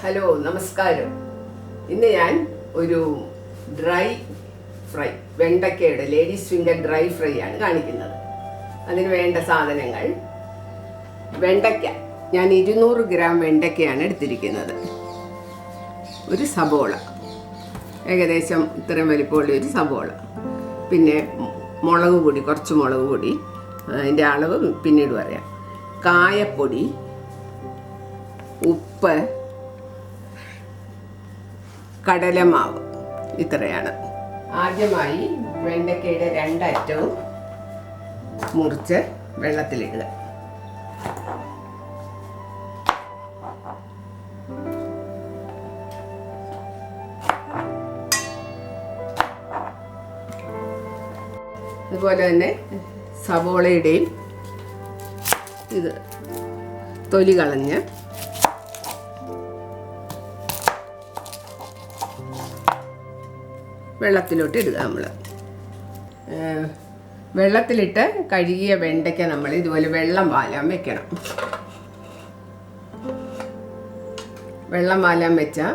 Hello നമസ്കാരം. ഇന്ന് ഞാൻ ഒരു ഡ്രൈ ഫ്രൈ വെണ്ടയ്ക്കയുടെ ലേഡീസ് ഫിംഗർ ഡ്രൈ ഫ്രൈ ആണ് കാണിക്കുന്നത്. അതിന് വേണ്ട സാധനങ്ങൾ: വെണ്ടയ്ക്ക, ഞാൻ 200 ഗ്രാം വെണ്ടയ്ക്കയാണ് എടുത്തിരിക്കുന്നത്. ഒരു സബോള, ഏകദേശം ഇത്രയും വലിപ്പമുള്ള ഒരു സബോള. പിന്നെ മുളക് പൊടി, കുറച്ച് മുളക് പൊടി, അതിൻ്റെ അളവ് പിന്നീട് പറയാം. കായപ്പൊടി, ഉപ്പ്, കടലമാവ്, ഇത്രയാണ്. ആദ്യമായി വെണ്ടയ്ക്കയുടെ 2 അറ്റവും മുറിച്ച് വെള്ളത്തിലിടുക. അതുപോലെ തന്നെ സവോളയുടെയും ഇത് തൊലി കളഞ്ഞ് വെള്ളത്തിലോട്ട് ഇടുക. നമ്മൾ വെള്ളത്തിലിട്ട് കഴുകിയ വെണ്ടയ്ക്ക നമ്മൾ ഇതുപോലെ വെള്ളം വാലാൻ വെക്കണം. വെള്ളം വാലാൻ വെച്ചാൽ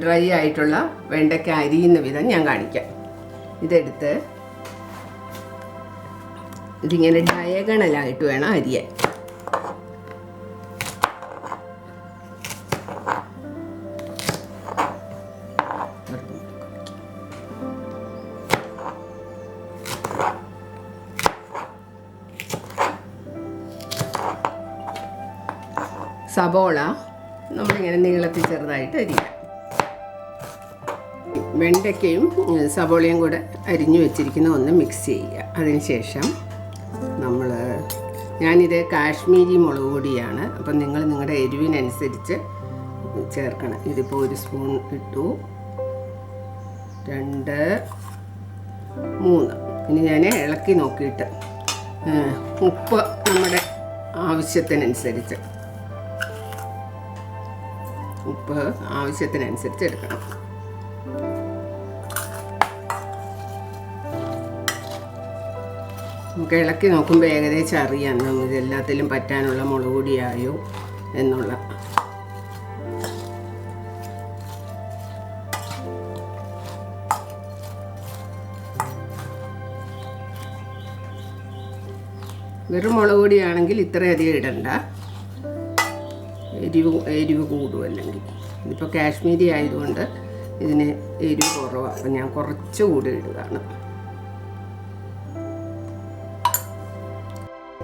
ഡ്രൈ ആയിട്ടുള്ള വെണ്ടയ്ക്ക അരിയുന്ന വിധം ഞാൻ കാണിക്കാം. ഇതെടുത്ത് ഇതിങ്ങനെ ഡയഗണലായിട്ട് വേണം അരിയാൻ. സബോള നമ്മളിങ്ങനെ നീളത്തിൽ ചെറുതായിട്ട് അരിയാം. വെണ്ടയ്ക്കയും സബോളയും കൂടെ അരിഞ്ഞു വെച്ചിരിക്കുന്ന ഒന്ന് മിക്സ് ചെയ്യുക. അതിനുശേഷം ഞാനിത് കാശ്മീരി മുളക് പൊടിയാണ്, അപ്പം നിങ്ങൾ നിങ്ങളുടെ എരിവിനനുസരിച്ച് ചേർക്കണം. ഇതിപ്പോൾ 1 സ്പൂൺ ഇട്ടു, 2, 3. ഇനി ഞാൻ ഇളക്കി നോക്കിയിട്ട് ഉപ്പ് നമ്മുടെ ആവശ്യത്തിനനുസരിച്ച് എടുക്കണം. നമുക്ക് ഇളക്കി നോക്കുമ്പോൾ ഏകദേശം അറിയാം ഇതെല്ലാത്തിലും പറ്റാനുള്ള മുളക് പൊടിയായോ എന്നുള്ള. വെറും മുളക് പൊടിയാണെങ്കിൽ ഇത്രയധികം ഇടണ്ട, എരിവ് കൂടും. അല്ലെങ്കിൽ ഇതിപ്പോൾ കാശ്മീരി ആയതുകൊണ്ട് ഇതിന് എരിവ് കുറവാണ്, അപ്പം ഞാൻ കുറച്ചുകൂടി ഇടുകയാണ്.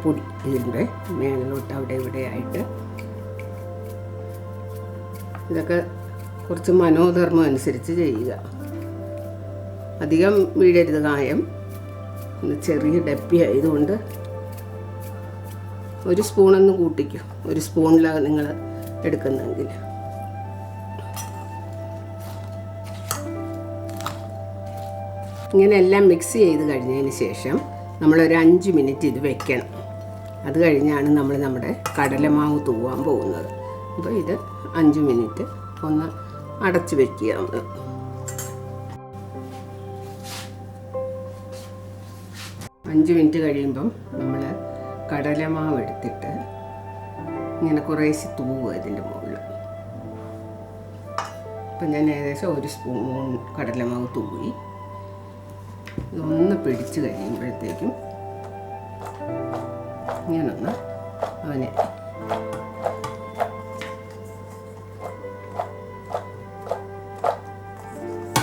പൊടി ഇതിൻ്റെ മേളിലോട്ട് അവിടെ ഇവിടെ ആയിട്ട് ഇതൊക്കെ കുറച്ച് മനോധർമ്മം അനുസരിച്ച് ചെയ്യുക. അധികം വീഴരുത് കായം. ചെറിയ ഡപ്പി ആയതുകൊണ്ട് 1 സ്പൂണൊന്ന് കൂട്ടിക്കും. 1 സ്പൂണിലാണ് നിങ്ങൾ എടുക്കുന്നതെങ്കിൽ. ഇങ്ങനെ എല്ലാം മിക്സ് ചെയ്ത് കഴിഞ്ഞതിന് ശേഷം നമ്മളൊരു 5 മിനിറ്റ് ഇത് വെക്കണം. അത് കഴിഞ്ഞാണ് നമ്മൾ നമ്മുടെ കടലമാവ് തൂവാൻ പോകുന്നത്. അപ്പോൾ ഇത് 5 മിനിറ്റ് ഒന്ന് അടച്ച് വെക്കുക. നമ്മൾ 5 മിനിറ്റ് കഴിയുമ്പം നമ്മൾ കടലമാവ് എടുത്തിട്ട് ഇങ്ങനെ കുറേശ്ശെ തൂവുക ഇതിൻ്റെ മുകളിൽ. അപ്പം ഞാൻ ഏകദേശം 1 സ്പൂൺ കടലമാവ് തൂവി. ഇതൊന്ന് പിടിച്ച് കഴിയുമ്പോഴത്തേക്കും ഇങ്ങനൊന്ന് അവനെ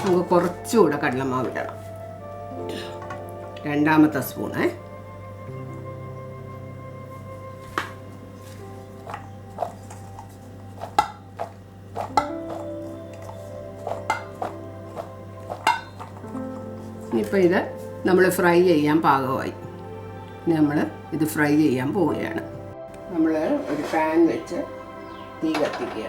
നമുക്ക് കുറച്ചുകൂടെ കടലമാവ് ഇടണം. 2ാമത്തെ സ്പൂണേ. ഇപ്പോൾ ഇത് നമ്മൾ ഫ്രൈ ചെയ്യാൻ പാകമായി. നമ്മൾ ഇത് ഫ്രൈ ചെയ്യാൻ പോവുകയാണ്. നമ്മൾ ഒരു പാൻ വെച്ച് തീ കത്തിക്കുക.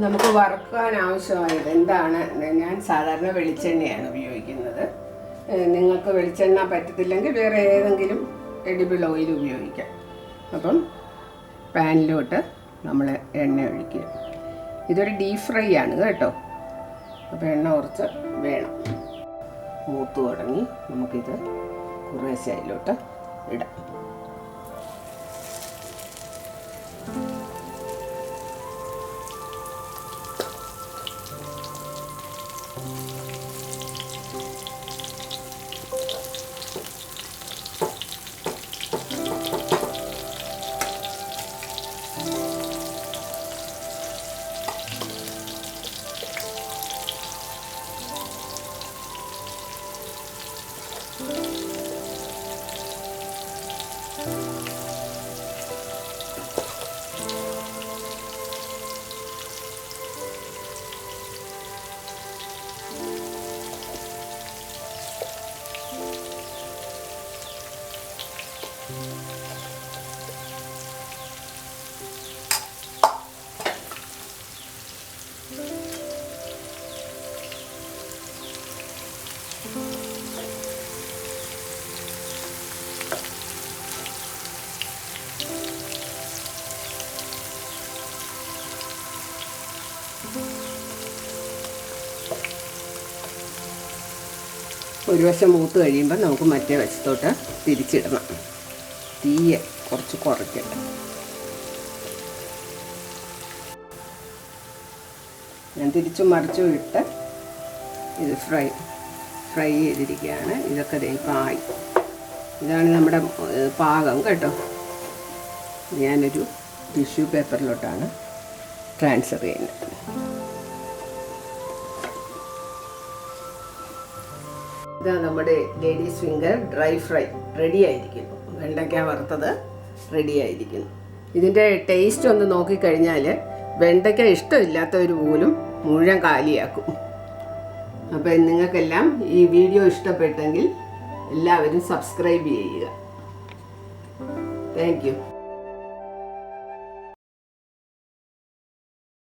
നമുക്ക് വറുക്കാൻ ആവശ്യമായത് എന്താണ്? ഞാൻ സാധാരണ വെളിച്ചെണ്ണയാണ് ഉപയോഗിക്കുന്നത്. നിങ്ങൾക്ക് വെളിച്ചെണ്ണ പറ്റത്തില്ലെങ്കിൽ വേറെ ഏതെങ്കിലും എഡിബിൾ ഓയിൽ ഉപയോഗിക്കാം. അപ്പം പാനിലോട്ട് നമ്മൾ എണ്ണ ഒഴിക്കുക. ഇതൊരു ഡീപ് ഫ്രൈ ആണ് കേട്ടോ, അപ്പോൾ എണ്ണ കുറച്ച് വേണം. മൂത്ത് തുടങ്ങി നമുക്കിത് കുറേശ്ശെ അതിലോട്ട് ഇടാം. ഒരു വശം മൂത്ത് കഴിയുമ്പോൾ നമുക്ക് മറ്റേ വശത്തോട്ട് തിരിച്ചിടണം. തീയെ കുറച്ച് കുറയ്ക്കട്ടെ. ഞാൻ തിരിച്ചും മറിച്ചും ഇട്ട് ഇത് ഫ്രൈ ചെയ്തിരിക്കുകയാണ്. ഇതൊക്കെ ഇപ്പോൾ ആയി. ഇതാണ് നമ്മുടെ പാകം കേട്ടോ. ഞാനൊരു ടിഷ്യൂ പേപ്പറിലോട്ടാണ് ട്രാൻസ്ഫർ ചെയ്യുന്നത്. ഇതാ നമ്മുടെ ladies finger dry fry ready ആയിരിക്കുന്നു. വെണ്ടയ്ക്ക വറുത്തത് റെഡി ആയിരിക്കുന്നു. ഇതിൻ്റെ ടേസ്റ്റ് ഒന്ന് നോക്കിക്കഴിഞ്ഞാൽ വെണ്ടയ്ക്ക ഇഷ്ടമില്ലാത്തവർ പോലും മുഴുവൻ കാലിയാക്കും. അപ്പോൾ നിങ്ങൾക്കെല്ലാം ഈ വീഡിയോ ഇഷ്ടപ്പെട്ടെങ്കിൽ എല്ലാവരും സബ്സ്ക്രൈബ് ചെയ്യുക. Thank you.